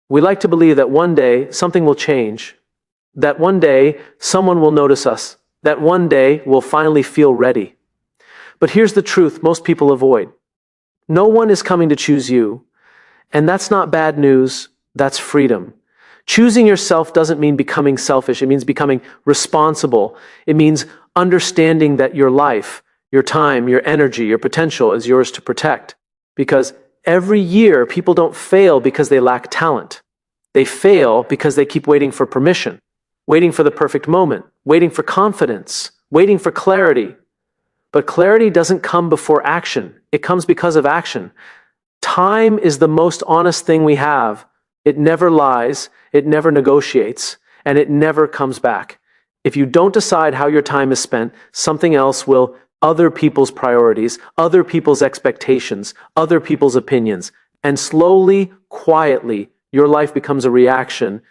We like to believe that one day something will change, that one day someone will notice us, that one day we'll finally feel ready. But here's the truth most people avoid. No one is coming to choose you, and that's not bad news, that's freedom. Choosing yourself doesn't mean becoming selfish, it means becoming responsible. It means understanding that your life, your time, your energy, your potential is yours to protect. Because every year, people don't fail because they lack talent. They fail because they keep waiting for permission, waiting for the perfect moment, waiting for confidence, waiting for clarity. But clarity doesn't come before action. It comes because of action. Time is the most honest thing we have. It never lies, it never negotiates, and it never comes back. If you don't decide how your time is spent, something else will. Other people's priorities, other people's expectations, other people's opinions. And slowly, quietly, your life becomes a reaction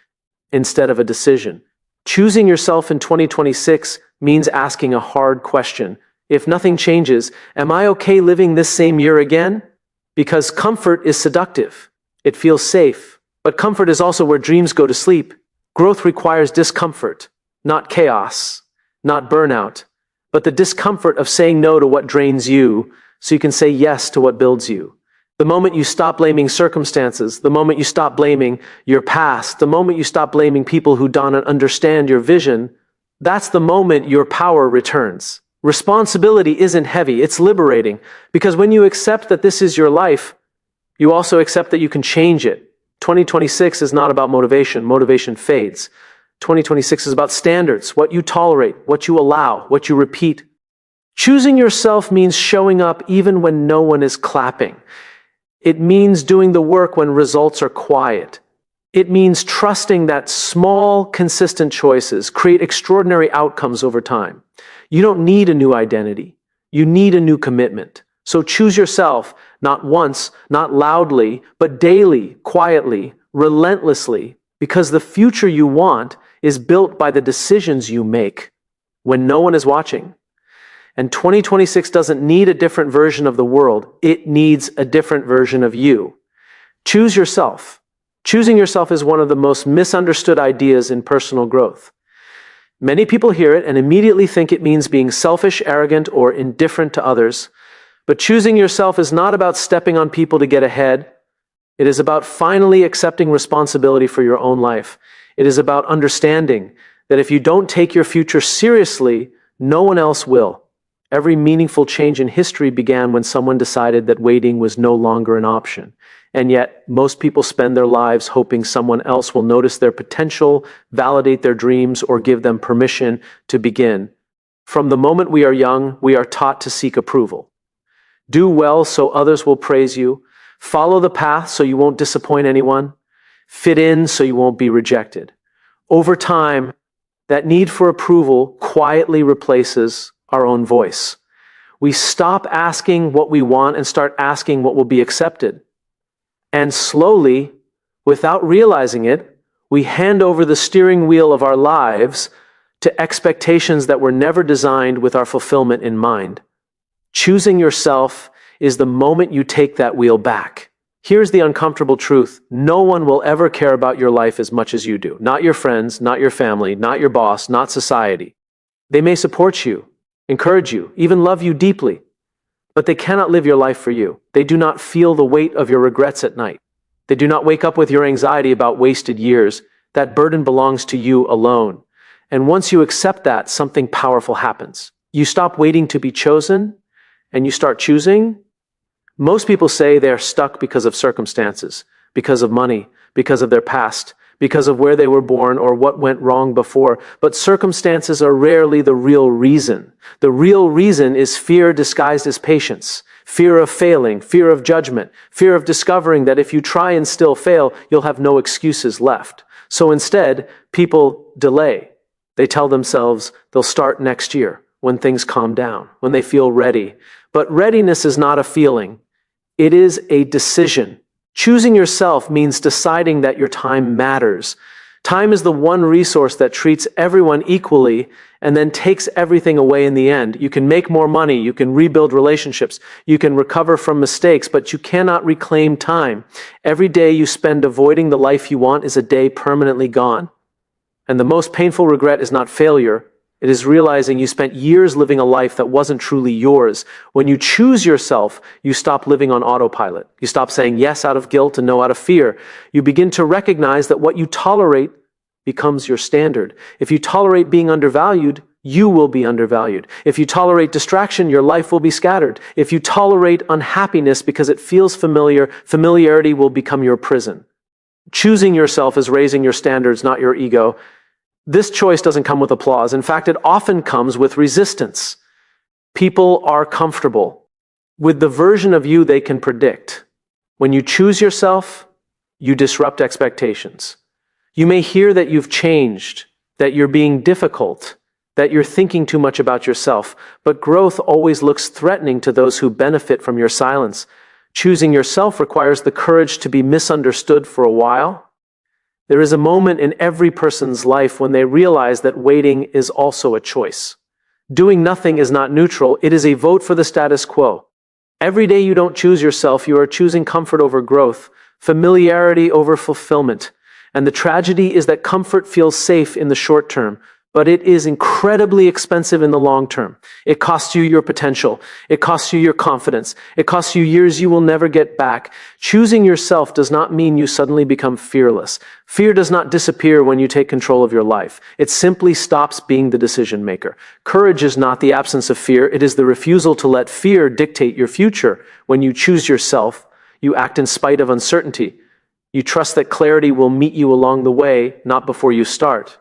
instead of a decision. Choosing yourself in 2026 means asking a hard question. If nothing changes, am I okay living this same year again? Because comfort is seductive. It feels safe. But comfort is also where dreams go to sleep. Growth requires discomfort, not chaos, not burnout, but the discomfort of saying no to what drains you so you can say yes to what builds you. The moment you stop blaming circumstances, the moment you stop blaming your past, the moment you stop blaming people who don't understand your vision, that's the moment your power returns. Responsibility isn't heavy, it's liberating, because when you accept that this is your life, you also accept that you can change it. 2026 is not about motivation. Motivation fades. 2026 is about standards, what you tolerate, what you allow, what you repeat. Choosing yourself means showing up even when no one is clapping. It means doing the work when results are quiet. It means trusting that small, consistent choices create extraordinary outcomes over time. You don't need a new identity. You need a new commitment. So choose yourself, not once, not loudly, but daily, quietly, relentlessly, because the future you want is built by the decisions you make when no one is watching. And 2026 doesn't need a different version of the world. It needs a different version of you. Choose yourself. Choosing yourself is one of the most misunderstood ideas in personal growth. Many people hear it and immediately think it means being selfish, arrogant, or indifferent to others. But choosing yourself is not about stepping on people to get ahead. It is about finally accepting responsibility for your own life. It is about understanding that if you don't take your future seriously, no one else will. Every meaningful change in history began when someone decided that waiting was no longer an option. And yet, most people spend their lives hoping someone else will notice their potential, validate their dreams, or give them permission to begin. From the moment we are young, we are taught to seek approval. Do well so others will praise you. Follow the path so you won't disappoint anyone. Fit in so you won't be rejected. Over time, that need for approval quietly replaces our own voice. We stop asking what we want and start asking what will be accepted. And slowly, without realizing it, we hand over the steering wheel of our lives to expectations that were never designed with our fulfillment in mind. Choosing yourself is the moment you take that wheel back. Here's the uncomfortable truth. No one will ever care about your life as much as you do. Not your friends, not your family, not your boss, not society. They may support you, encourage you, even love you deeply, but they cannot live your life for you. They do not feel the weight of your regrets at night. They do not wake up with your anxiety about wasted years. That burden belongs to you alone. And once you accept that, something powerful happens. You stop waiting to be chosen, and you start choosing. Most people say they are stuck because of circumstances, because of money, because of their past, because of where they were born or what went wrong before. But circumstances are rarely the real reason. The real reason is fear disguised as patience, fear of failing, fear of judgment, fear of discovering that if you try and still fail, you'll have no excuses left. So instead, people delay. They tell themselves they'll start next year when things calm down, when they feel ready. But readiness is not a feeling. It is a decision. Choosing yourself means deciding that your time matters, Time is the one resource that treats everyone equally and then takes everything away in the end. You can make more money, you can rebuild relationships, you can recover from mistakes, but you cannot reclaim time. Every day you spend avoiding the life you want is a day permanently gone. And the most painful regret is not failure. It is realizing you spent years living a life that wasn't truly yours. When you choose yourself, you stop living on autopilot. You stop saying yes out of guilt and no out of fear. You begin to recognize that what you tolerate becomes your standard. If you tolerate being undervalued, you will be undervalued. If you tolerate distraction, your life will be scattered. If you tolerate unhappiness because it feels familiar, familiarity will become your prison. Choosing yourself is raising your standards, not your ego. This choice doesn't come with applause. In fact, it often comes with resistance. People are comfortable with the version of you they can predict. When you choose yourself, you disrupt expectations. You may hear that you've changed, that you're being difficult, that you're thinking too much about yourself, but growth always looks threatening to those who benefit from your silence. Choosing yourself requires the courage to be misunderstood for a while. There is a moment in every person's life when they realize that waiting is also a choice. Doing nothing is not neutral, it is a vote for the status quo. Every day you don't choose yourself, you are choosing comfort over growth, familiarity over fulfillment. And the tragedy is that comfort feels safe in the short term, but it is incredibly expensive in the long term. It costs you your potential. It costs you your confidence. It costs you years you will never get back. Choosing yourself does not mean you suddenly become fearless. Fear does not disappear when you take control of your life. It simply stops being the decision maker. Courage is not the absence of fear. It is the refusal to let fear dictate your future. When you choose yourself, you act in spite of uncertainty. You trust that clarity will meet you along the way, not before you start.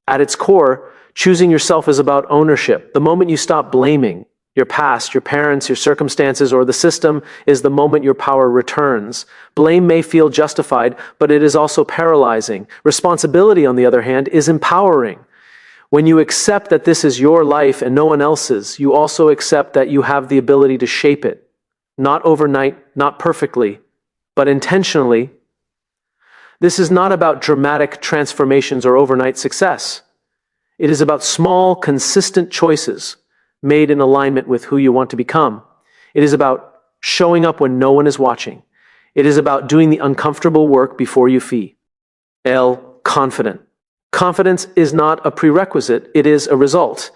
At its core, choosing yourself is about ownership. The moment you stop blaming your past, your parents, your circumstances, or the system is the moment your power returns. Blame may feel justified, but it is also paralyzing. Responsibility, on the other hand, is empowering. When you accept that this is your life and no one else's, you also accept that you have the ability to shape it. Not overnight, not perfectly, but intentionally. This is not about dramatic transformations or overnight success. It is about small, consistent choices made in alignment with who you want to become. It is about showing up when no one is watching. It is about doing the uncomfortable work before you feel confident. Confidence is not a prerequisite, it is a result.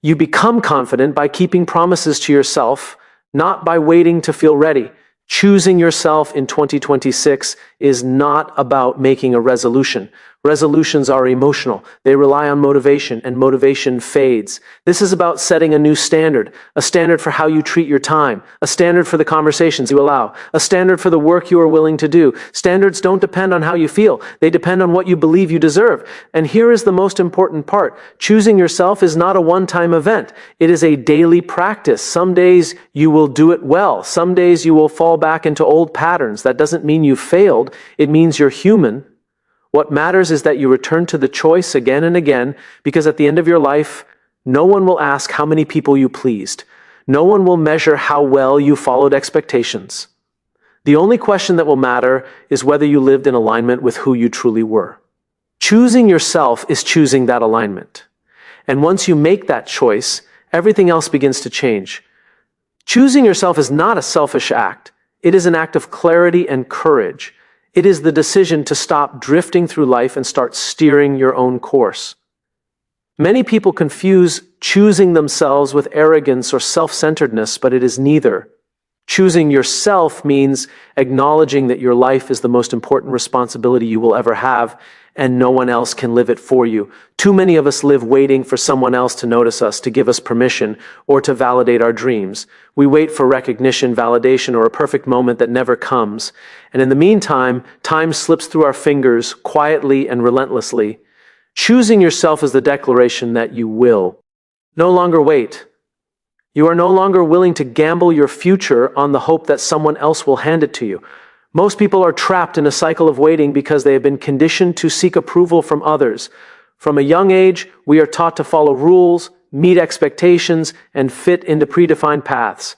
You become confident by keeping promises to yourself, not by waiting to feel ready. Choosing yourself in 2026 is not about making a resolution. Resolutions are emotional. They rely on motivation, and motivation fades. This is about setting a new standard, a standard for how you treat your time, a standard for the conversations you allow, a standard for the work you are willing to do. Standards don't depend on how you feel. They depend on what you believe you deserve. And here is the most important part. Choosing yourself is not a one-time event. It is a daily practice. Some days you will do it well. Some days you will fall back into old patterns. That doesn't mean you failed. It means you're human. What matters is that you return to the choice again and again, because at the end of your life, no one will ask how many people you pleased. No one will measure how well you followed expectations. The only question that will matter is whether you lived in alignment with who you truly were. Choosing yourself is choosing that alignment. And once you make that choice, everything else begins to change. Choosing yourself is not a selfish act. It is an act of clarity and courage. It is the decision to stop drifting through life and start steering your own course. Many people confuse choosing themselves with arrogance or self-centeredness, but it is neither. Choosing yourself means acknowledging that your life is the most important responsibility you will ever have, and no one else can live it for you. Too many of us live waiting for someone else to notice us, to give us permission, or to validate our dreams. We wait for recognition, validation, or a perfect moment that never comes. And in the meantime, time slips through our fingers quietly and relentlessly. Choosing yourself is the declaration that you will no longer wait. You are no longer willing to gamble your future on the hope that someone else will hand it to you. Most people are trapped in a cycle of waiting because they have been conditioned to seek approval from others. From a young age, we are taught to follow rules, meet expectations, and fit into predefined paths.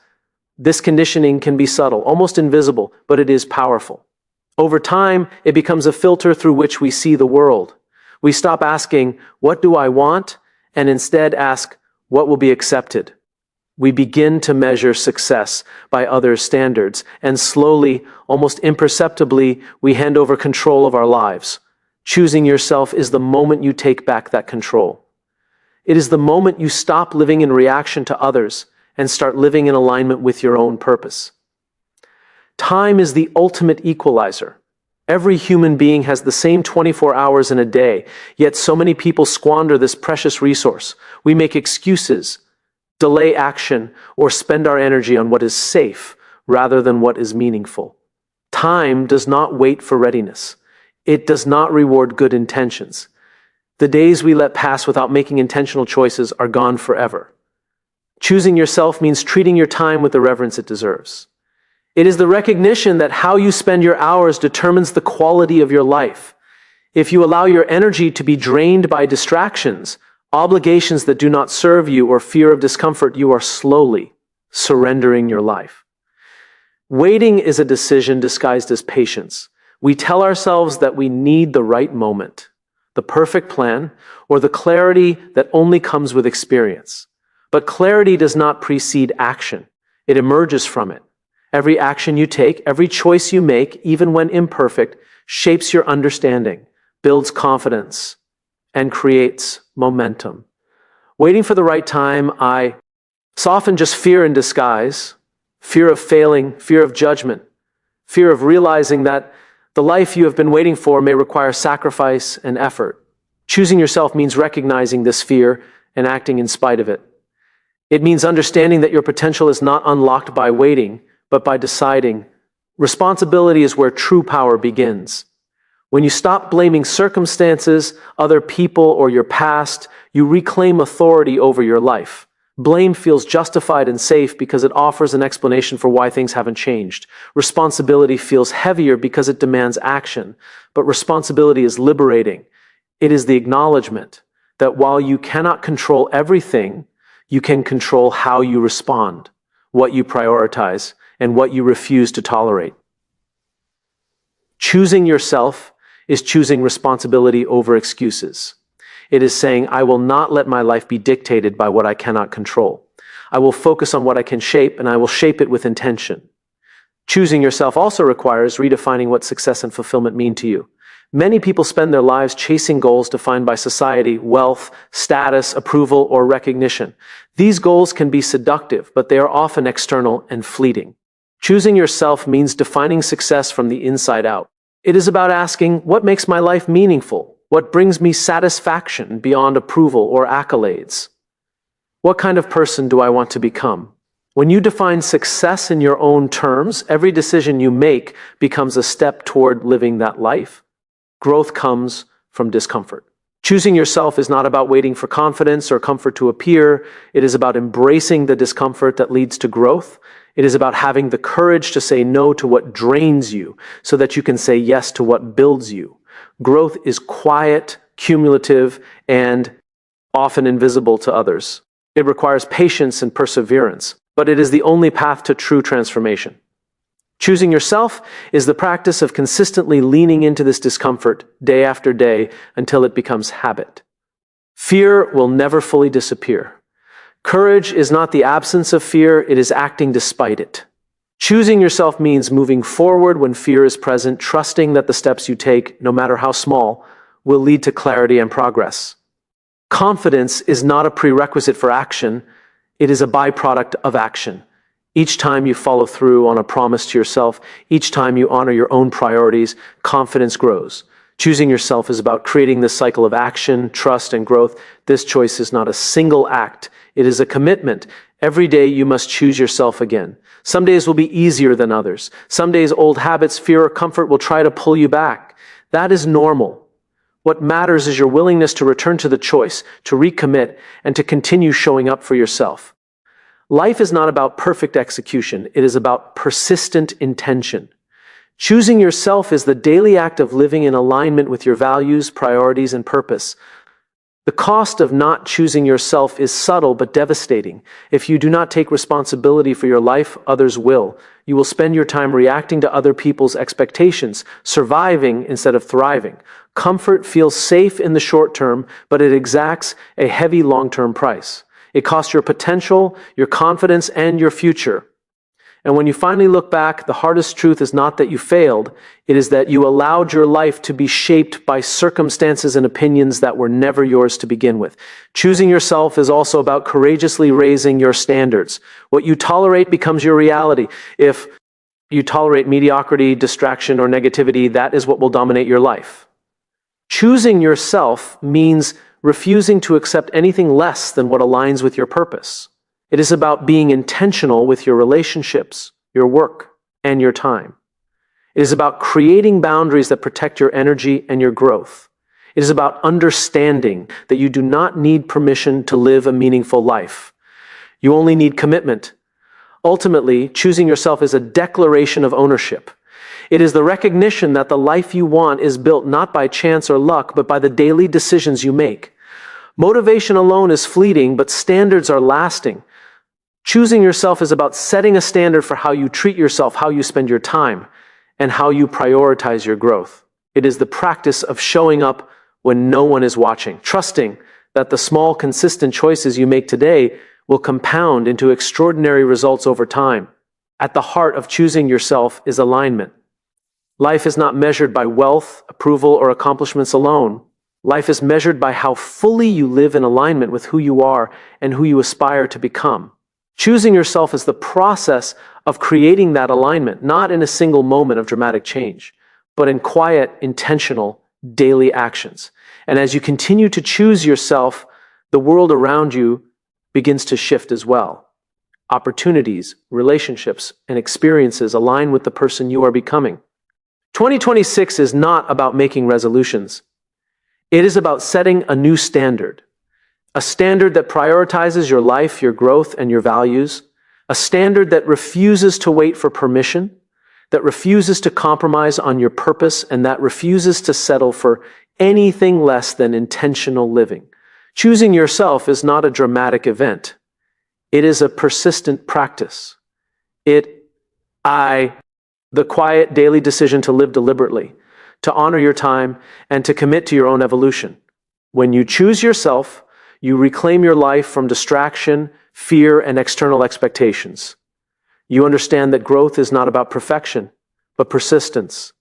This conditioning can be subtle, almost invisible, but it is powerful. Over time, it becomes a filter through which we see the world. We stop asking, "What do I want?" and instead ask, "What will be accepted?" We begin to measure success by others' standards, and slowly, almost imperceptibly, we hand over control of our lives. Choosing yourself is the moment you take back that control. It is the moment you stop living in reaction to others and start living in alignment with your own purpose. Time is the ultimate equalizer. Every human being has the same 24 hours in a day, yet so many people squander this precious resource. We make excuses, delay action, or spend our energy on what is safe rather than what is meaningful. Time does not wait for readiness. It does not reward good intentions. The days we let pass without making intentional choices are gone forever. Choosing yourself means treating your time with the reverence it deserves. It is the recognition that how you spend your hours determines the quality of your life. If you allow your energy to be drained by distractions, obligations that do not serve you, or fear of discomfort, you are slowly surrendering your life. Waiting is a decision disguised as patience. We tell ourselves that we need the right moment, the perfect plan, or the clarity that only comes with experience. But clarity does not precede action. It emerges from it. Every action you take, every choice you make, even when imperfect, shapes your understanding, builds confidence, and creates momentum. Waiting for the right time, it's often just fear in disguise, fear of failing, fear of judgment, fear of realizing that the life you have been waiting for may require sacrifice and effort. Choosing yourself means recognizing this fear and acting in spite of it. It means understanding that your potential is not unlocked by waiting, but by deciding. Responsibility is where true power begins. When you stop blaming circumstances, other people, or your past, you reclaim authority over your life. Blame feels justified and safe because it offers an explanation for why things haven't changed. Responsibility feels heavier because it demands action. But responsibility is liberating. It is the acknowledgement that while you cannot control everything, you can control how you respond, what you prioritize, and what you refuse to tolerate. Choosing yourself is choosing responsibility over excuses. It is saying, I will not let my life be dictated by what I cannot control. I will focus on what I can shape, and I will shape it with intention. Choosing yourself also requires redefining what success and fulfillment mean to you. Many people spend their lives chasing goals defined by society, wealth, status, approval, or recognition. These goals can be seductive, but they are often external and fleeting. Choosing yourself means defining success from the inside out. It is about asking, what makes my life meaningful? What brings me satisfaction beyond approval or accolades? What kind of person do I want to become? When you define success in your own terms, every decision you make becomes a step toward living that life. Growth comes from discomfort. Choosing yourself is not about waiting for confidence or comfort to appear. It is about embracing the discomfort that leads to growth. It is about having the courage to say no to what drains you so that you can say yes to what builds you. Growth is quiet, cumulative, and often invisible to others. It requires patience and perseverance, but it is the only path to true transformation. Choosing yourself is the practice of consistently leaning into this discomfort day after day until it becomes habit. Fear will never fully disappear. Courage is not the absence of fear, it is acting despite it. Choosing yourself means moving forward when fear is present, trusting that the steps you take, no matter how small, will lead to clarity and progress. Confidence is not a prerequisite for action, it is a byproduct of action. Each time you follow through on a promise to yourself, each time you honor your own priorities, confidence grows. Choosing yourself is about creating this cycle of action, trust, and growth. This choice is not a single act. It is a commitment. Every day you must choose yourself again. Some days will be easier than others. Some days old habits, fear, or comfort will try to pull you back. That is normal. What matters is your willingness to return to the choice, to recommit, and to continue showing up for yourself. Life is not about perfect execution. It is about persistent intention. Choosing yourself is the daily act of living in alignment with your values, priorities, and purpose. The cost of not choosing yourself is subtle but devastating. If you do not take responsibility for your life, others will. You will spend your time reacting to other people's expectations, surviving instead of thriving. Comfort feels safe in the short term, but it exacts a heavy long-term price. It costs your potential, your confidence, and your future. And when you finally look back, the hardest truth is not that you failed, it is that you allowed your life to be shaped by circumstances and opinions that were never yours to begin with. Choosing yourself is also about courageously raising your standards. What you tolerate becomes your reality. If you tolerate mediocrity, distraction, or negativity, that is what will dominate your life. Choosing yourself means refusing to accept anything less than what aligns with your purpose. It is about being intentional with your relationships, your work, and your time. It is about creating boundaries that protect your energy and your growth. It is about understanding that you do not need permission to live a meaningful life. You only need commitment. Ultimately, choosing yourself is a declaration of ownership. It is the recognition that the life you want is built not by chance or luck, but by the daily decisions you make. Motivation alone is fleeting, but standards are lasting. Choosing yourself is about setting a standard for how you treat yourself, how you spend your time, and how you prioritize your growth. It is the practice of showing up when no one is watching, trusting that the small, consistent choices you make today will compound into extraordinary results over time. At the heart of choosing yourself is alignment. Life is not measured by wealth, approval, or accomplishments alone. Life is measured by how fully you live in alignment with who you are and who you aspire to become. Choosing yourself is the process of creating that alignment, not in a single moment of dramatic change, but in quiet, intentional, daily actions. And as you continue to choose yourself, the world around you begins to shift as well. Opportunities, relationships, and experiences align with the person you are becoming. 2026 is not about making resolutions. It is about setting a new standard. A standard that prioritizes your life, your growth, and your values. A standard that refuses to wait for permission, that refuses to compromise on your purpose, and that refuses to settle for anything less than intentional living. Choosing yourself is not a dramatic event. It is a persistent practice. The quiet daily decision to live deliberately, to honor your time, and to commit to your own evolution. When you choose yourself, you reclaim your life from distraction, fear, and external expectations. You understand that growth is not about perfection, but persistence.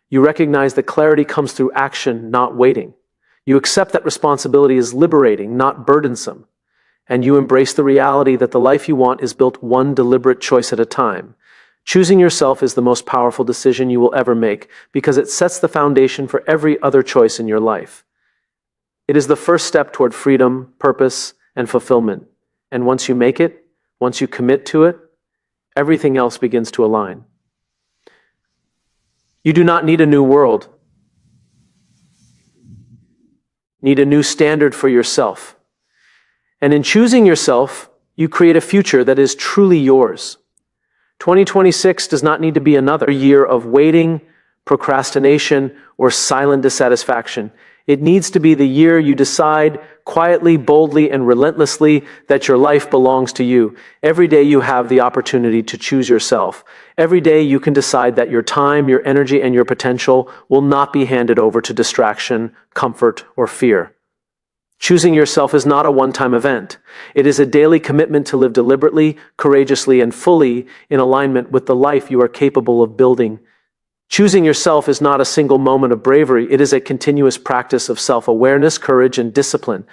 You recognize that clarity comes through action, not waiting. You accept that responsibility is liberating, not burdensome. And you embrace the reality that the life you want is built one deliberate choice at a time. Choosing yourself is the most powerful decision you will ever make because it sets the foundation for every other choice in your life. It is the first step toward freedom, purpose, and fulfillment. And once you make it, once you commit to it, everything else begins to align. You do not need a new world. You need a new standard for yourself. And in choosing yourself, you create a future that is truly yours. 2026 does not need to be another year of waiting, procrastination, or silent dissatisfaction. It needs to be the year you decide quietly, boldly, and relentlessly that your life belongs to you. Every day you have the opportunity to choose yourself. Every day you can decide that your time, your energy, and your potential will not be handed over to distraction, comfort, or fear. Choosing yourself is not a one-time event. It is a daily commitment to live deliberately, courageously, and fully in alignment with the life you are capable of building. Choosing yourself is not a single moment of bravery. It is a continuous practice of self-awareness, courage, and discipline.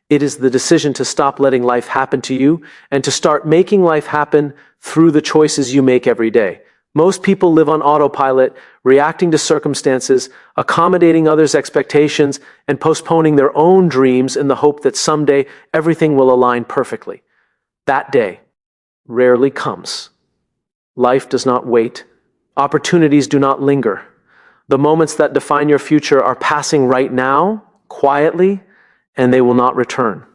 It is the decision to stop letting life happen to you and to start making life happen through the choices you make every day. Most people live on autopilot, reacting to circumstances, accommodating others' expectations, and postponing their own dreams in the hope that someday everything will align perfectly. That day rarely comes. Life does not wait. Opportunities do not linger. The moments that define your future are passing right now, quietly, and they will not return.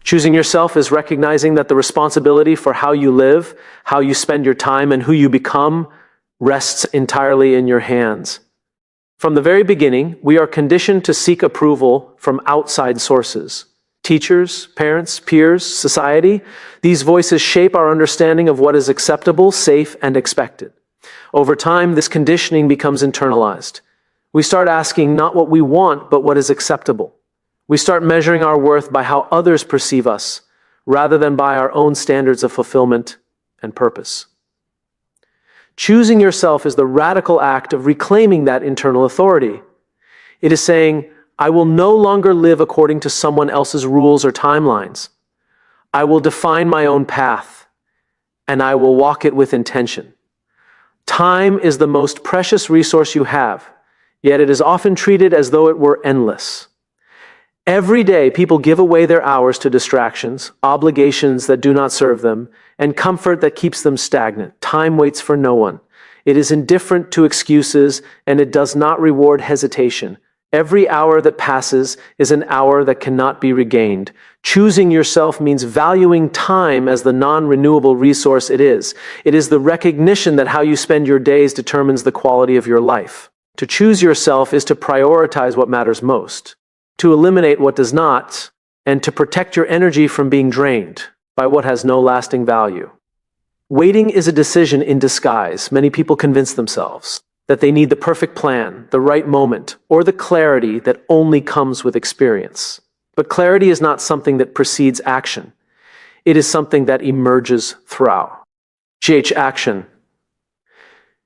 Choosing yourself is recognizing that the responsibility for how you live, how you spend your time, and who you become rests entirely in your hands. From the very beginning, we are conditioned to seek approval from outside sources. Teachers, parents, peers, society. These voices shape our understanding of what is acceptable, safe, and expected. Over time, this conditioning becomes internalized. We start asking not what we want, but what is acceptable. We start measuring our worth by how others perceive us, rather than by our own standards of fulfillment and purpose. Choosing yourself is the radical act of reclaiming that internal authority. It is saying, I will no longer live according to someone else's rules or timelines. I will define my own path, and I will walk it with intention. Time is the most precious resource you have, yet it is often treated as though it were endless. Every day, people give away their hours to distractions, obligations that do not serve them, and comfort that keeps them stagnant. Time waits for no one. It is indifferent to excuses, and it does not reward hesitation. Every hour that passes is an hour that cannot be regained. Choosing yourself means valuing time as the non-renewable resource it is. It is the recognition that how you spend your days determines the quality of your life. To choose yourself is to prioritize what matters most, to eliminate what does not, and to protect your energy from being drained by what has no lasting value. Waiting is a decision in disguise. Many people convince themselves that they need the perfect plan, the right moment, or the clarity that only comes with experience. But clarity is not something that precedes action. It is something that emerges through. Action.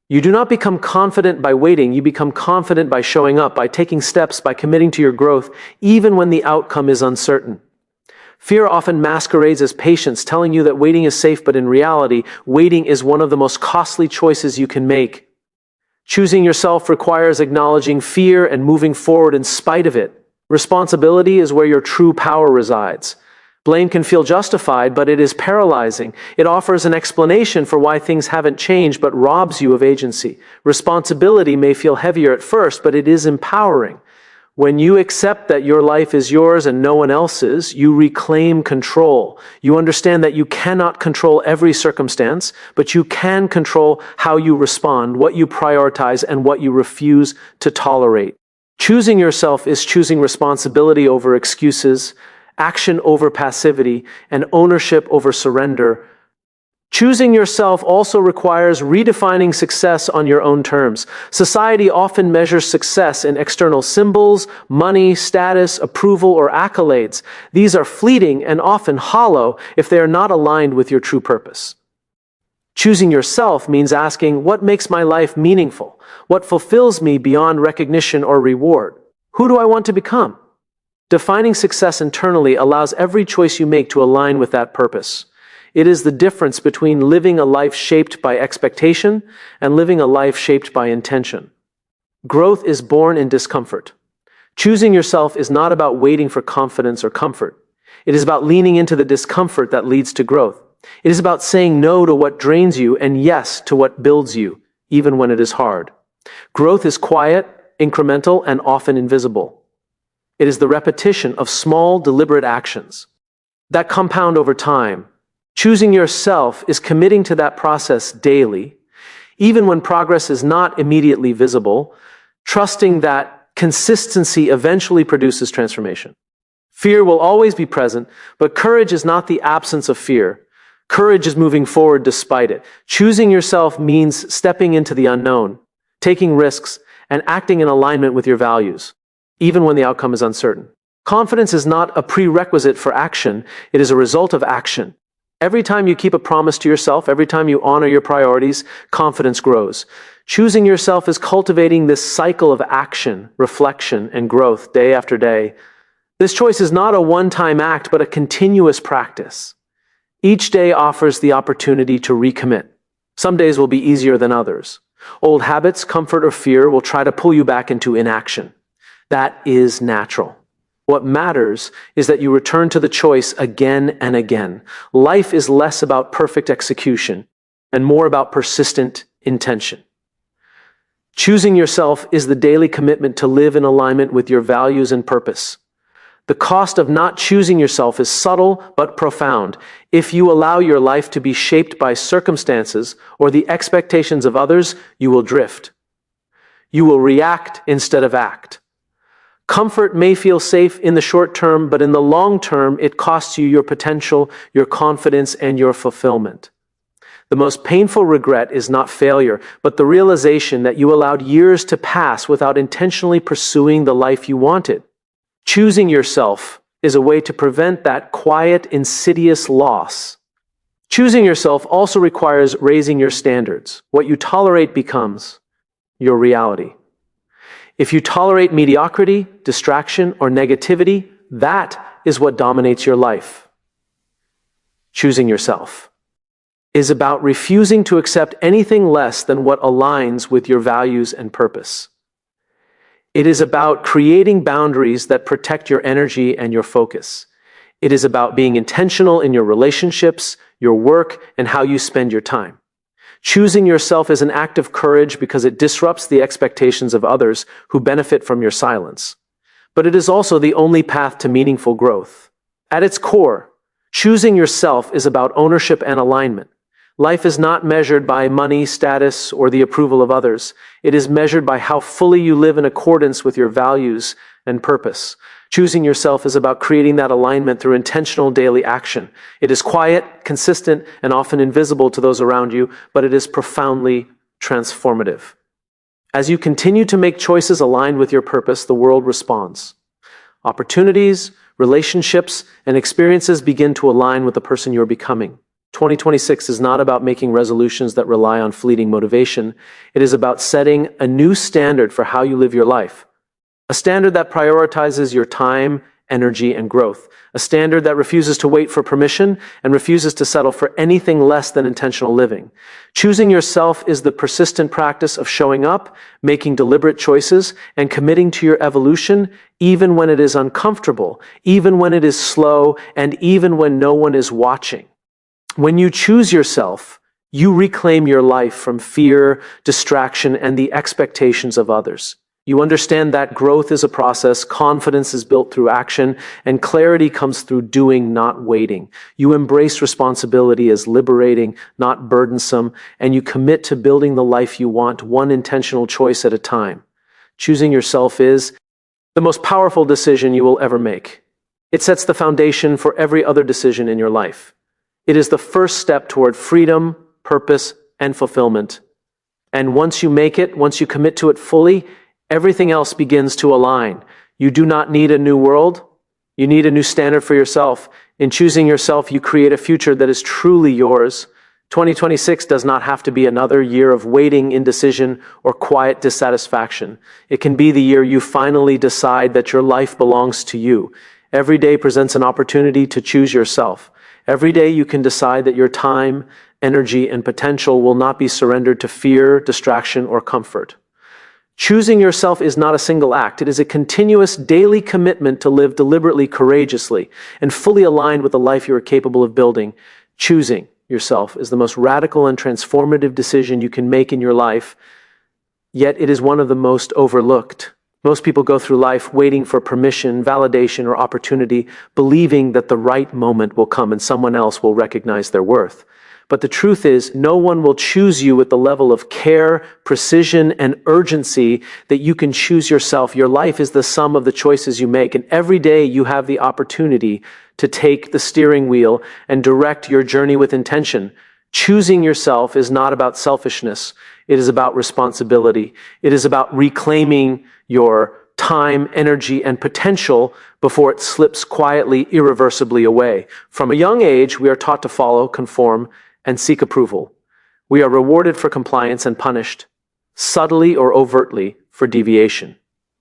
You do not become confident by waiting, you become confident by showing up, by taking steps, by committing to your growth, even when the outcome is uncertain. Fear often masquerades as patience, telling you that waiting is safe, but in reality, waiting is one of the most costly choices you can make. Choosing yourself requires acknowledging fear and moving forward in spite of it. Responsibility is where your true power resides. Blame can feel justified, but it is paralyzing. It offers an explanation for why things haven't changed, but robs you of agency. Responsibility may feel heavier at first, but it is empowering. When you accept that your life is yours and no one else's, you reclaim control. You understand that you cannot control every circumstance, but you can control how you respond, what you prioritize, and what you refuse to tolerate. Choosing yourself is choosing responsibility over excuses, action over passivity, and ownership over surrender. Choosing yourself also requires redefining success on your own terms. Society often measures success in external symbols, money, status, approval, or accolades. These are fleeting and often hollow if they are not aligned with your true purpose. Choosing yourself means asking, what makes my life meaningful? What fulfills me beyond recognition or reward? Who do I want to become? Defining success internally allows every choice you make to align with that purpose. It is the difference between living a life shaped by expectation and living a life shaped by intention. Growth is born in discomfort. Choosing yourself is not about waiting for confidence or comfort. It is about leaning into the discomfort that leads to growth. It is about saying no to what drains you and yes to what builds you, even when it is hard. Growth is quiet, incremental, and often invisible. It is the repetition of small, deliberate actions that compound over time. Choosing yourself is committing to that process daily, even when progress is not immediately visible, trusting that consistency eventually produces transformation. Fear will always be present, but courage is not the absence of fear. Courage is moving forward despite it. Choosing yourself means stepping into the unknown, taking risks, and acting in alignment with your values, even when the outcome is uncertain. Confidence is not a prerequisite for action, it is a result of action. Every time you keep a promise to yourself, every time you honor your priorities, confidence grows. Choosing yourself is cultivating this cycle of action, reflection, and growth day after day. This choice is not a one-time act, but a continuous practice. Each day offers the opportunity to recommit. Some days will be easier than others. Old habits, comfort, or fear will try to pull you back into inaction. That is natural. What matters is that you return to the choice again and again. Life is less about perfect execution and more about persistent intention. Choosing yourself is the daily commitment to live in alignment with your values and purpose. The cost of not choosing yourself is subtle but profound. If you allow your life to be shaped by circumstances or the expectations of others, you will drift. You will react instead of act. Comfort may feel safe in the short term, but in the long term, it costs you your potential, your confidence, and your fulfillment. The most painful regret is not failure, but the realization that you allowed years to pass without intentionally pursuing the life you wanted. Choosing yourself is a way to prevent that quiet, insidious loss. Choosing yourself also requires raising your standards. What you tolerate becomes your reality. If you tolerate mediocrity, distraction, or negativity, that is what dominates your life. Choosing yourself is about refusing to accept anything less than what aligns with your values and purpose. It is about creating boundaries that protect your energy and your focus. It is about being intentional in your relationships, your work, and how you spend your time. Choosing yourself is an act of courage because it disrupts the expectations of others who benefit from your silence. But it is also the only path to meaningful growth. At its core, choosing yourself is about ownership and alignment. Life is not measured by money, status, or the approval of others. It is measured by how fully you live in accordance with your values and purpose. Choosing yourself is about creating that alignment through intentional daily action. It is quiet, consistent, and often invisible to those around you, but it is profoundly transformative. As you continue to make choices aligned with your purpose, the world responds. Opportunities, relationships, and experiences begin to align with the person you're becoming. 2026 is not about making resolutions that rely on fleeting motivation. It is about setting a new standard for how you live your life. A standard that prioritizes your time, energy, and growth. A standard that refuses to wait for permission and refuses to settle for anything less than intentional living. Choosing yourself is the persistent practice of showing up, making deliberate choices, and committing to your evolution even when it is uncomfortable, even when it is slow, and even when no one is watching. When you choose yourself, you reclaim your life from fear, distraction, and the expectations of others. You understand that growth is a process, confidence is built through action, and clarity comes through doing, not waiting. You embrace responsibility as liberating, not burdensome, and you commit to building the life you want, one intentional choice at a time. Choosing yourself is the most powerful decision you will ever make. It sets the foundation for every other decision in your life. It is the first step toward freedom, purpose, and fulfillment. And once you make it, once you commit to it fully, everything else begins to align. You do not need a new world. You need a new standard for yourself. In choosing yourself, you create a future that is truly yours. 2026 does not have to be another year of waiting, indecision, or quiet dissatisfaction. It can be the year you finally decide that your life belongs to you. Every day presents an opportunity to choose yourself. Every day you can decide that your time, energy, and potential will not be surrendered to fear, distraction, or comfort. Choosing yourself is not a single act. It is a continuous daily commitment to live deliberately, courageously, and fully aligned with the life you are capable of building. Choosing yourself is the most radical and transformative decision you can make in your life, yet it is one of the most overlooked. Most people go through life waiting for permission, validation, or opportunity, believing that the right moment will come and someone else will recognize their worth. But the truth is, no one will choose you with the level of care, precision, and urgency that you can choose yourself. Your life is the sum of the choices you make, and every day you have the opportunity to take the steering wheel and direct your journey with intention. Choosing yourself is not about selfishness. It is about responsibility. It is about reclaiming your time, energy, and potential before it slips quietly, irreversibly away. From a young age, we are taught to follow, conform, and seek approval. We are rewarded for compliance and punished, subtly or overtly, for deviation.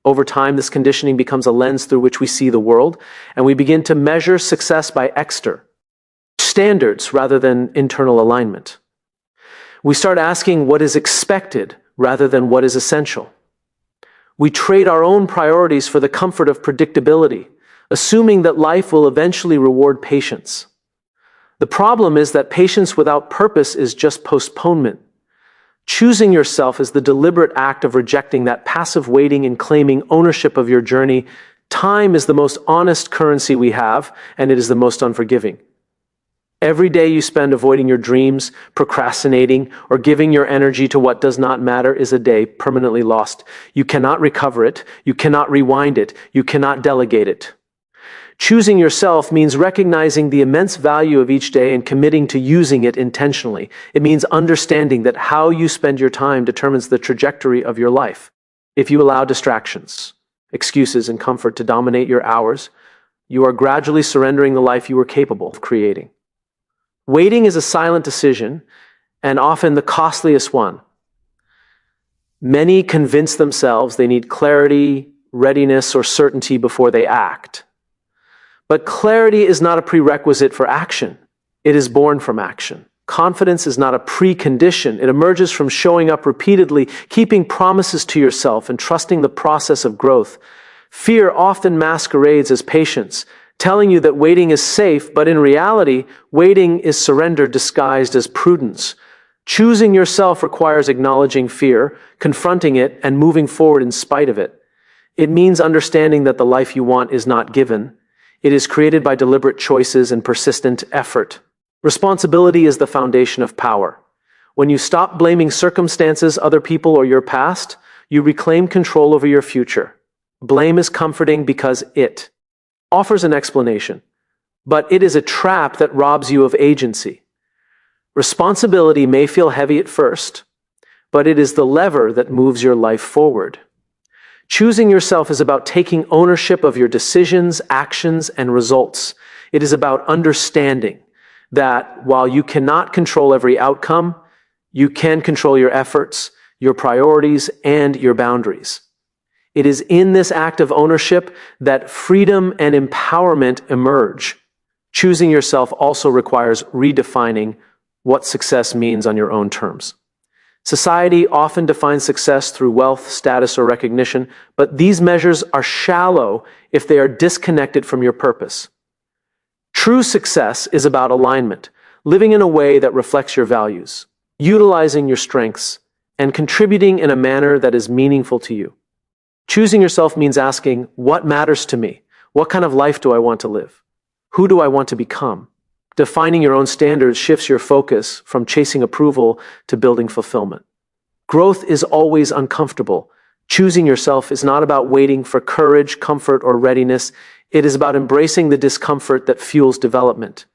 Over time, this conditioning becomes a lens through which we see the world, and we begin to measure success by external standards rather than internal alignment. We start asking what is expected rather than what is essential. We trade our own priorities for the comfort of predictability, assuming that life will eventually reward patience. The problem is that patience without purpose is just postponement. Choosing yourself is the deliberate act of rejecting that passive waiting and claiming ownership of your journey. Time is the most honest currency we have, and it is the most unforgiving. Every day you spend avoiding your dreams, procrastinating, or giving your energy to what does not matter is a day permanently lost. You cannot recover it. You cannot rewind it. You cannot delegate it. Choosing yourself means recognizing the immense value of each day and committing to using it intentionally. It means understanding that how you spend your time determines the trajectory of your life. If you allow distractions, excuses, and comfort to dominate your hours, you are gradually surrendering the life you were capable of creating. Waiting is a silent decision, and often the costliest one. Many convince themselves they need clarity, readiness, or certainty before they act. But clarity is not a prerequisite for action. It is born from action. Confidence is not a precondition. It emerges from showing up repeatedly, keeping promises to yourself, and trusting the process of growth. Fear often masquerades as patience, telling you that waiting is safe, but in reality, waiting is surrender disguised as prudence. Choosing yourself requires acknowledging fear, confronting it, and moving forward in spite of it. It means understanding that the life you want is not given. It is created by deliberate choices and persistent effort. Responsibility is the foundation of power. When you stop blaming circumstances, other people, or your past, you reclaim control over your future. Blame is comforting because it offers an explanation, but it is a trap that robs you of agency. Responsibility may feel heavy at first, but it is the lever that moves your life forward. Choosing yourself is about taking ownership of your decisions, actions, and results. It is about understanding that while you cannot control every outcome, you can control your efforts, your priorities, and your boundaries. It is in this act of ownership that freedom and empowerment emerge. Choosing yourself also requires redefining what success means on your own terms. Society often defines success through wealth, status, or recognition, but these measures are shallow if they are disconnected from your purpose. True success is about alignment, living in a way that reflects your values, utilizing your strengths, and contributing in a manner that is meaningful to you. Choosing yourself means asking, what matters to me? What kind of life do I want to live? Who do I want to become? Defining your own standards shifts your focus from chasing approval to building fulfillment. Growth is always uncomfortable. Choosing yourself is not about waiting for courage, comfort, or readiness. It is about embracing the discomfort that fuels development.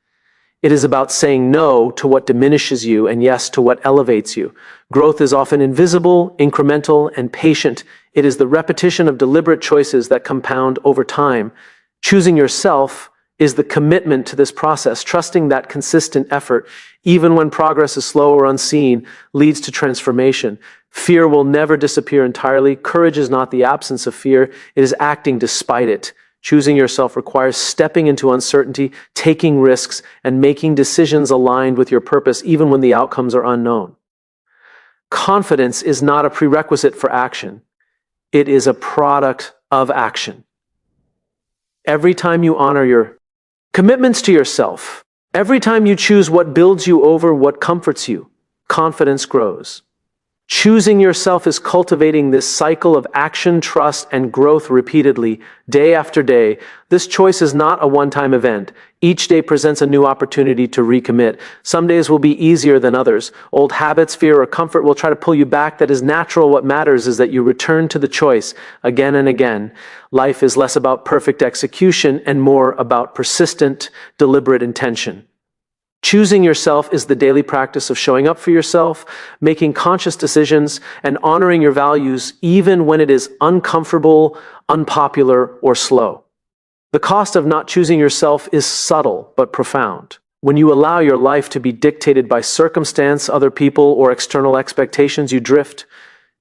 It is about saying no to what diminishes you and yes to what elevates you. Growth is often invisible, incremental, and patient. It is the repetition of deliberate choices that compound over time. Choosing yourself is the commitment to this process, trusting that consistent effort, even when progress is slow or unseen, leads to transformation. Fear will never disappear entirely. Courage is not the absence of fear. It is acting despite it. Choosing yourself requires stepping into uncertainty, taking risks, and making decisions aligned with your purpose, even when the outcomes are unknown. Confidence is not a prerequisite for action. It is a product of action. Every time you honor your commitments to yourself, every time you choose what builds you over what comforts you, confidence grows. Choosing yourself is cultivating this cycle of action, trust, and growth repeatedly, day after day. This choice is not a one-time event. Each day presents a new opportunity to recommit. Some days will be easier than others. Old habits, fear, or comfort will try to pull you back. That is natural. What matters is that you return to the choice again and again. Life is less about perfect execution and more about persistent, deliberate intention. Choosing yourself is the daily practice of showing up for yourself, making conscious decisions, and honoring your values even when it is uncomfortable, unpopular, or slow. The cost of not choosing yourself is subtle but profound. When you allow your life to be dictated by circumstance, other people, or external expectations, you drift.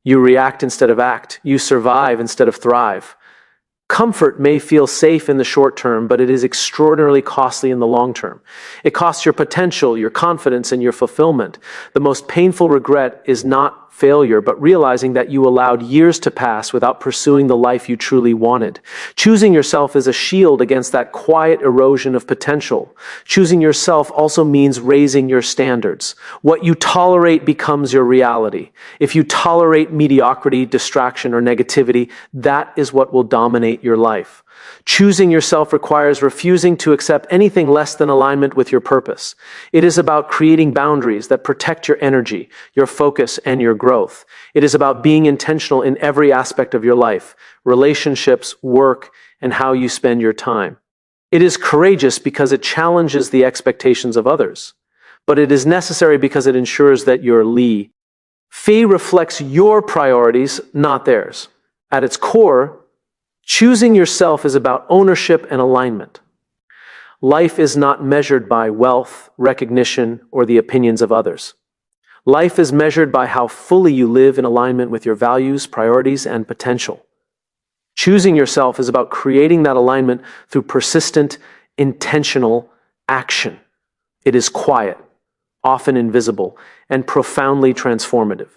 You react instead of act. You survive instead of thrive. Comfort may feel safe in the short term, but it is extraordinarily costly in the long term. It costs your potential, your confidence, and your fulfillment. The most painful regret is not failure, but realizing that you allowed years to pass without pursuing the life you truly wanted. Choosing yourself is a shield against that quiet erosion of potential. Choosing yourself also means raising your standards. What you tolerate becomes your reality. If you tolerate mediocrity, distraction, or negativity, that is what will dominate your life. Choosing yourself requires refusing to accept anything less than alignment with your purpose. It is about creating boundaries that protect your energy, your focus, and your growth. It is about being intentional in every aspect of your life, relationships, work, and how you spend your time. It is courageous because it challenges the expectations of others, but it is necessary because it ensures that your fee reflects your priorities, not theirs. At its core, choosing yourself is about ownership and alignment. Life is not measured by wealth, recognition, or the opinions of others. Life is measured by how fully you live in alignment with your values, priorities, and potential. Choosing yourself is about creating that alignment through persistent, intentional action. It is quiet, often invisible, and profoundly transformative.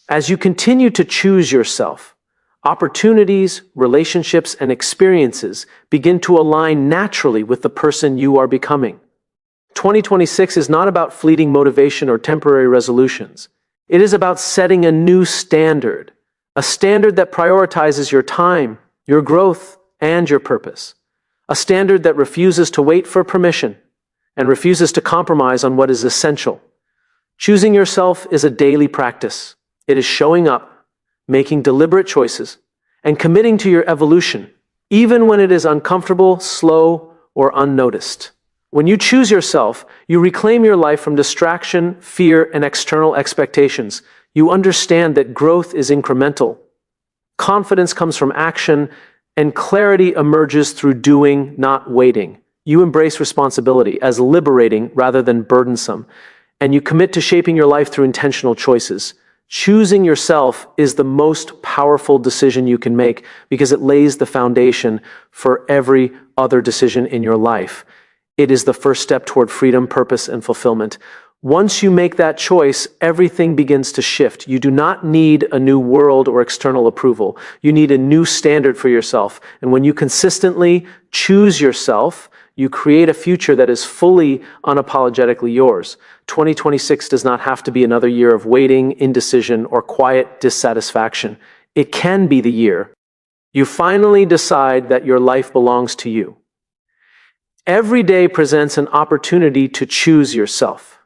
As you continue to choose yourself, opportunities, relationships, and experiences begin to align naturally with the person you are becoming. 2026 is not about fleeting motivation or temporary resolutions. It is about setting a new standard, a standard that prioritizes your time, your growth, and your purpose. A standard that refuses to wait for permission and refuses to compromise on what is essential. Choosing yourself is a daily practice. It is showing up, making deliberate choices, and committing to your evolution, even when it is uncomfortable, slow, or unnoticed. When you choose yourself, you reclaim your life from distraction, fear, and external expectations. You understand that growth is incremental. Confidence comes from action, and clarity emerges through doing, not waiting. You embrace responsibility as liberating rather than burdensome, and you commit to shaping your life through intentional choices. Choosing yourself is the most powerful decision you can make because it lays the foundation for every other decision in your life. It is the first step toward freedom, purpose, and fulfillment. Once you make that choice, everything begins to shift. You do not need a new world or external approval. You need a new standard for yourself. And when you consistently choose yourself, you create a future that is fully, unapologetically yours. 2026 does not have to be another year of waiting, indecision, or quiet dissatisfaction. It can be the year you finally decide that your life belongs to you. Every day presents an opportunity to choose yourself.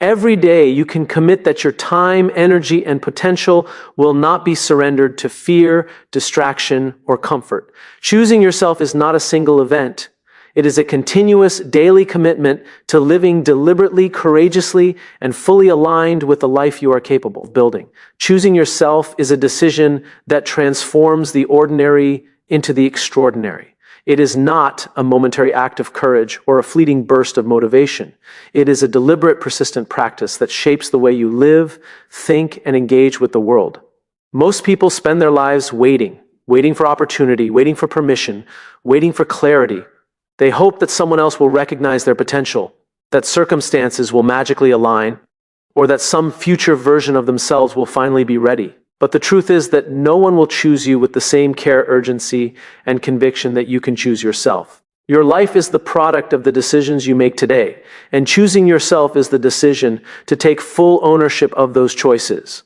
Every day you can commit that your time, energy, and potential will not be surrendered to fear, distraction, or comfort. Choosing yourself is not a single event. It is a continuous daily commitment to living deliberately, courageously, and fully aligned with the life you are capable of building. Choosing yourself is a decision that transforms the ordinary into the extraordinary. It is not a momentary act of courage or a fleeting burst of motivation. It is a deliberate, persistent practice that shapes the way you live, think, and engage with the world. Most people spend their lives waiting for opportunity, waiting for permission, waiting for clarity. They hope that someone else will recognize their potential, that circumstances will magically align, or that some future version of themselves will finally be ready. But the truth is that no one will choose you with the same care, urgency, and conviction that you can choose yourself. Your life is the product of the decisions you make today, and choosing yourself is the decision to take full ownership of those choices.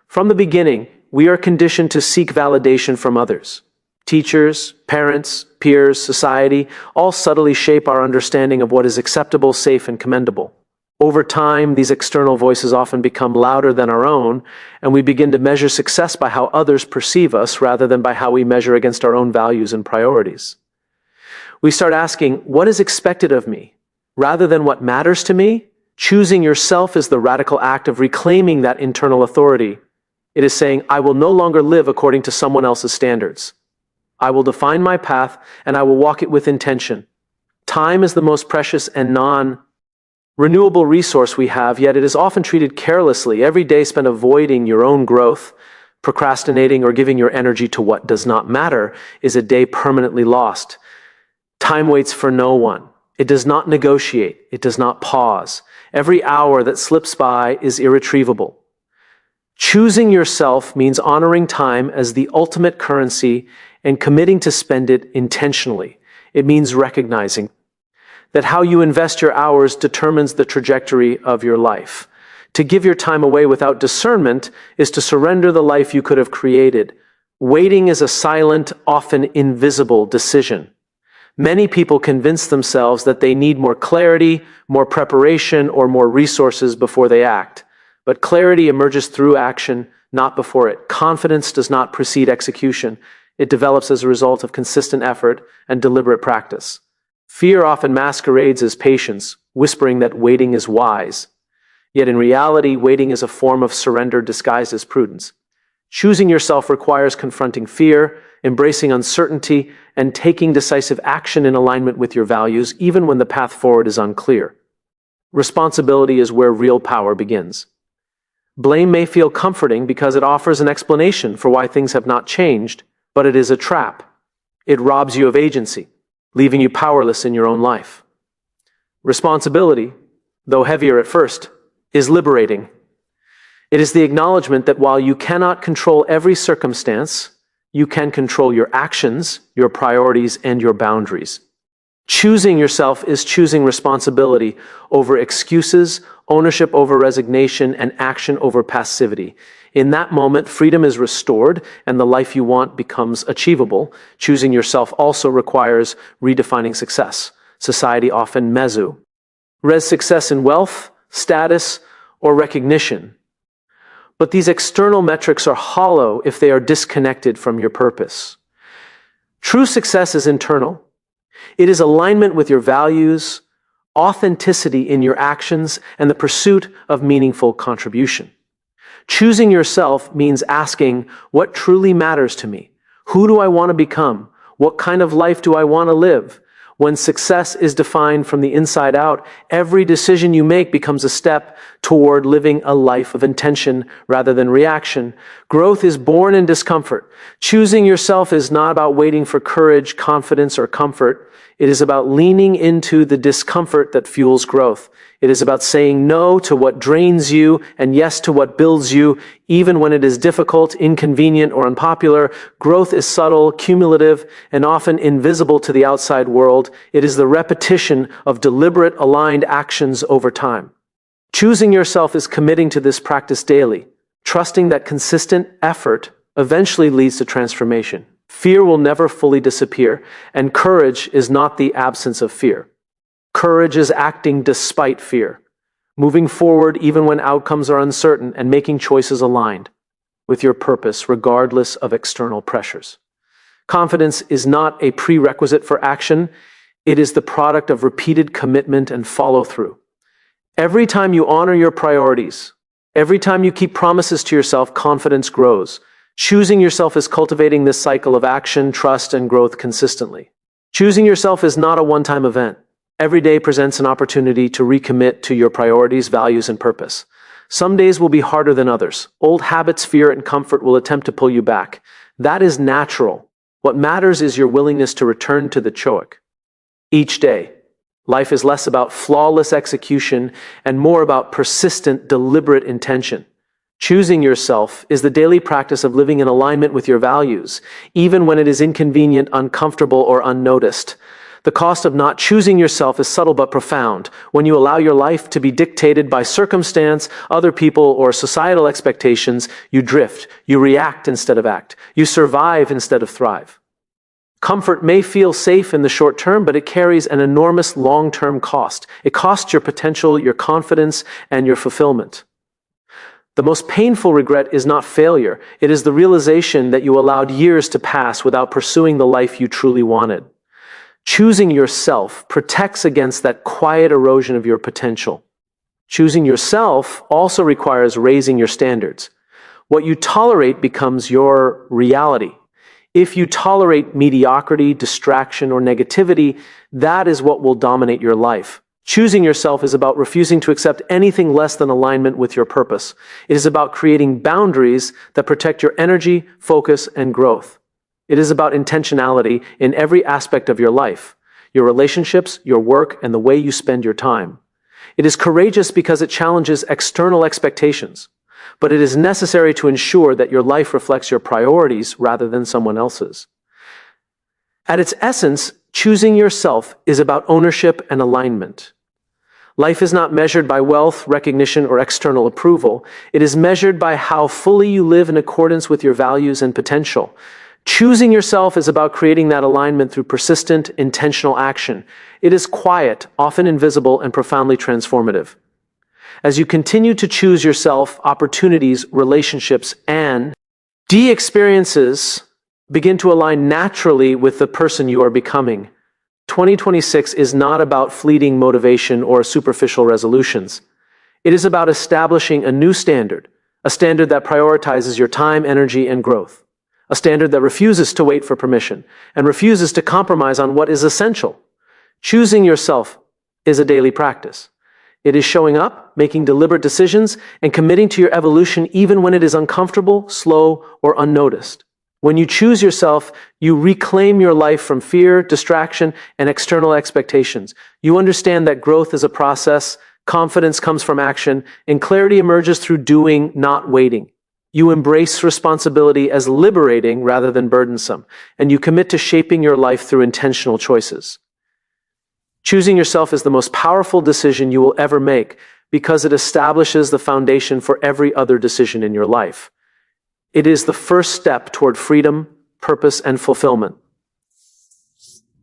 From the beginning, we are conditioned to seek validation from others. Teachers, parents, peers, society, all subtly shape our understanding of what is acceptable, safe, and commendable. Over time, these external voices often become louder than our own, and we begin to measure success by how others perceive us rather than by how we measure against our own values and priorities. We start asking, what is expected of me? Rather than what matters to me, choosing yourself is the radical act of reclaiming that internal authority. It is saying, I will no longer live according to someone else's standards. I will define my path, and I will walk it with intention. Time is the most precious and non-renewable resource we have, yet it is often treated carelessly. Every day spent avoiding your own growth, procrastinating, or giving your energy to what does not matter is a day permanently lost. Time waits for no one. It does not negotiate. It does not pause. Every hour that slips by is irretrievable. Choosing yourself means honoring time as the ultimate currency and committing to spend it intentionally. It means recognizing that how you invest your hours determines the trajectory of your life. To give your time away without discernment is to surrender the life you could have created. Waiting is a silent, often invisible decision. Many people convince themselves that they need more clarity, more preparation, or more resources before they act. But clarity emerges through action, not before it. Confidence does not precede execution. It develops as a result of consistent effort and deliberate practice. Fear often masquerades as patience, whispering that waiting is wise. Yet in reality, waiting is a form of surrender disguised as prudence. Choosing yourself requires confronting fear, embracing uncertainty, and taking decisive action in alignment with your values, even when the path forward is unclear. Responsibility is where real power begins. Blame may feel comforting because it offers an explanation for why things have not changed, but it is a trap. It robs you of agency, leaving you powerless in your own life. Responsibility, though heavier at first, is liberating. It is the acknowledgement that while you cannot control every circumstance, you can control your actions, your priorities, and your boundaries. Choosing yourself is choosing responsibility over excuses, ownership over resignation, and action over passivity. In that moment, freedom is restored and the life you want becomes achievable. Choosing yourself also requires redefining success. Society often res success in wealth, status, or recognition. But these external metrics are hollow if they are disconnected from your purpose. True success is internal. It is alignment with your values, authenticity in your actions, and the pursuit of meaningful contribution. Choosing yourself means asking, what truly matters to me? Who do I want to become? What kind of life do I want to live? When success is defined from the inside out, every decision you make becomes a step toward living a life of intention rather than reaction. Growth is born in discomfort. Choosing yourself is not about waiting for courage, confidence, or comfort. It is about leaning into the discomfort that fuels growth. It is about saying no to what drains you and yes to what builds you, even when it is difficult, inconvenient, or unpopular. Growth is subtle, cumulative, and often invisible to the outside world. It is the repetition of deliberate, aligned actions over time. Choosing yourself is committing to this practice daily, trusting that consistent effort eventually leads to transformation. Fear will never fully disappear, and courage is not the absence of fear. Courage is acting despite fear, moving forward even when outcomes are uncertain and making choices aligned with your purpose regardless of external pressures. Confidence is not a prerequisite for action. It is the product of repeated commitment and follow-through. Every time you honor your priorities, every time you keep promises to yourself, confidence grows. Choosing yourself is cultivating this cycle of action, trust, and growth consistently. Choosing yourself is not a one-time event. Every day presents an opportunity to recommit to your priorities, values, and purpose. Some days will be harder than others. Old habits, fear, and comfort will attempt to pull you back. That is natural. What matters is your willingness to return to the choice. Each day, life is less about flawless execution and more about persistent, deliberate intention. Choosing yourself is the daily practice of living in alignment with your values, even when it is inconvenient, uncomfortable, or unnoticed. The cost of not choosing yourself is subtle but profound. When you allow your life to be dictated by circumstance, other people, or societal expectations, you drift. You react instead of act. You survive instead of thrive. Comfort may feel safe in the short term, but it carries an enormous long-term cost. It costs your potential, your confidence, and your fulfillment. The most painful regret is not failure. It is the realization that you allowed years to pass without pursuing the life you truly wanted. Choosing yourself protects against that quiet erosion of your potential. Choosing yourself also requires raising your standards. What you tolerate becomes your reality. If you tolerate mediocrity, distraction, or negativity, that is what will dominate your life. Choosing yourself is about refusing to accept anything less than alignment with your purpose. It is about creating boundaries that protect your energy, focus, and growth. It is about intentionality in every aspect of your life, your relationships, your work, and the way you spend your time. It is courageous because it challenges external expectations, but it is necessary to ensure that your life reflects your priorities rather than someone else's. At its essence, choosing yourself is about ownership and alignment. Life is not measured by wealth, recognition, or external approval. It is measured by how fully you live in accordance with your values and potential. Choosing yourself is about creating that alignment through persistent, intentional action. It is quiet, often invisible, and profoundly transformative. As you continue to choose yourself, opportunities, relationships, and experiences begin to align naturally with the person you are becoming. 2026 is not about fleeting motivation or superficial resolutions. It is about establishing a new standard, a standard that prioritizes your time, energy, and growth, a standard that refuses to wait for permission and refuses to compromise on what is essential. Choosing yourself is a daily practice. It is showing up, making deliberate decisions, and committing to your evolution even when it is uncomfortable, slow, or unnoticed. When you choose yourself, you reclaim your life from fear, distraction, and external expectations. You understand that growth is a process, confidence comes from action, and clarity emerges through doing, not waiting. You embrace responsibility as liberating rather than burdensome, and you commit to shaping your life through intentional choices. Choosing yourself is the most powerful decision you will ever make because it establishes the foundation for every other decision in your life. It is the first step toward freedom, purpose, and fulfillment.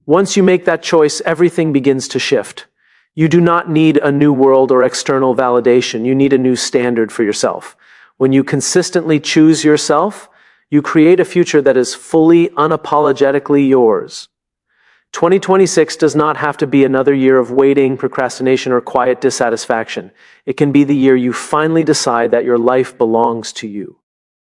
Once you make that choice, everything begins to shift. You do not need a new world or external validation. You need a new standard for yourself. When you consistently choose yourself, you create a future that is fully, unapologetically yours. 2026 does not have to be another year of waiting, procrastination, or quiet dissatisfaction. It can be the year you finally decide that your life belongs to you.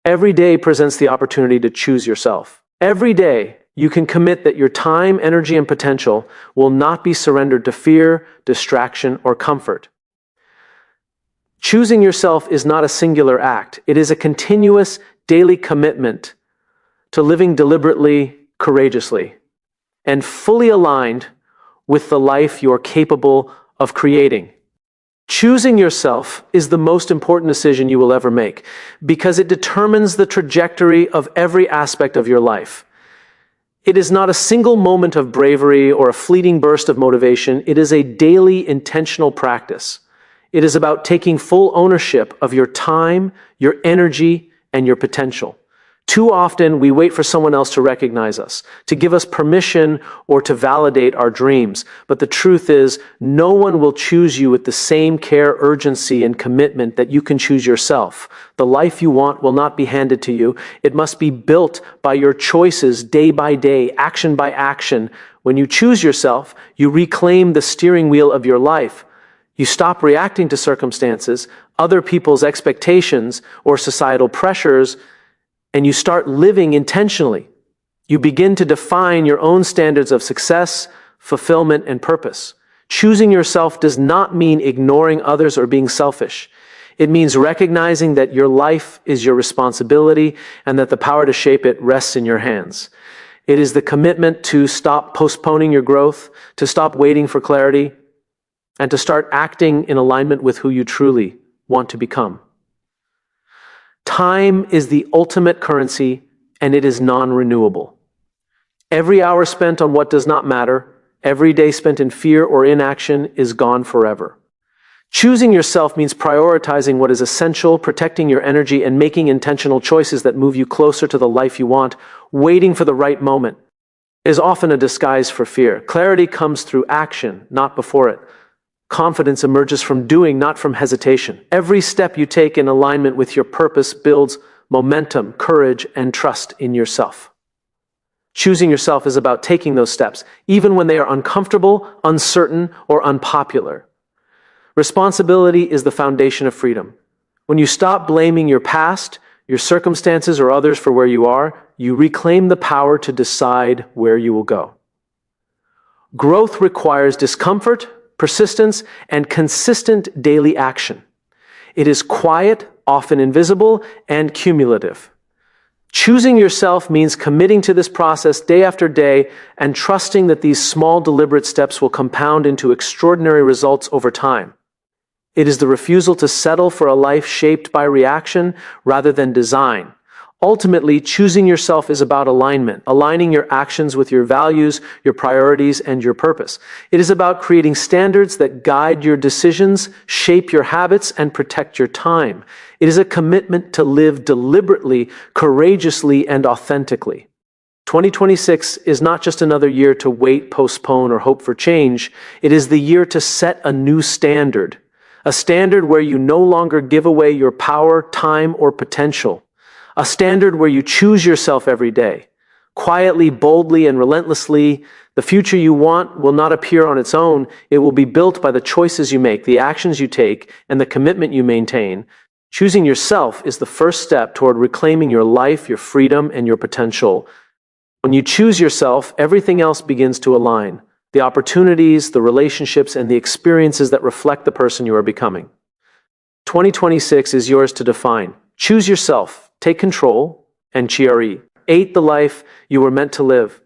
Every day presents the opportunity to choose yourself. Every day, you can commit that your time, energy, and potential will not be surrendered to fear, distraction, or comfort. Choosing yourself is not a singular act. It is a continuous, daily commitment to living deliberately, courageously, and fully aligned with the life you are capable of creating. Choosing yourself is the most important decision you will ever make because it determines the trajectory of every aspect of your life. It is not a single moment of bravery or a fleeting burst of motivation. It is a daily, intentional practice. It is about taking full ownership of your time, your energy, and your potential. Too often, we wait for someone else to recognize us, to give us permission, or to validate our dreams. But the truth is, no one will choose you with the same care, urgency, and commitment that you can choose yourself. The life you want will not be handed to you. It must be built by your choices, day by day, action by action. When you choose yourself, you reclaim the steering wheel of your life. You stop reacting to circumstances, other people's expectations, or societal pressures, and you start living intentionally. You begin to define your own standards of success, fulfillment, and purpose. Choosing yourself does not mean ignoring others or being selfish. It means recognizing that your life is your responsibility and that the power to shape it rests in your hands. It is the commitment to stop postponing your growth, to stop waiting for clarity, and to start acting in alignment with who you truly want to become. Time is the ultimate currency, and it is non-renewable. Every hour spent on what does not matter, every day spent in fear or inaction is gone forever. Choosing yourself means prioritizing what is essential, protecting your energy, and making intentional choices that move you closer to the life you want. Waiting for the right moment is often a disguise for fear. Clarity comes through action, not before it. Confidence emerges from doing, not from hesitation. Every step you take in alignment with your purpose builds momentum, courage, and trust in yourself. Choosing yourself is about taking those steps, even when they are uncomfortable, uncertain, or unpopular. Responsibility is the foundation of freedom. When you stop blaming your past, your circumstances, or others for where you are, you reclaim the power to decide where you will go. Growth requires discomfort, persistence, and consistent daily action. It is quiet, often invisible, and cumulative. Choosing yourself means committing to this process day after day and trusting that these small, deliberate steps will compound into extraordinary results over time. It is the refusal to settle for a life shaped by reaction rather than design. Ultimately, choosing yourself is about alignment, aligning your actions with your values, your priorities, and your purpose. It is about creating standards that guide your decisions, shape your habits, and protect your time. It is a commitment to live deliberately, courageously, and authentically. 2026 is not just another year to wait, postpone, or hope for change. It is the year to set a new standard, a standard where you no longer give away your power, time, or potential. A standard where you choose yourself every day. Quietly, boldly, and relentlessly, the future you want will not appear on its own. It will be built by the choices you make, the actions you take, and the commitment you maintain. Choosing yourself is the first step toward reclaiming your life, your freedom, and your potential. When you choose yourself, everything else begins to align. The opportunities, the relationships, and the experiences that reflect the person you are becoming. 2026 is yours to define. Choose yourself. Take control and create the life you were meant to live.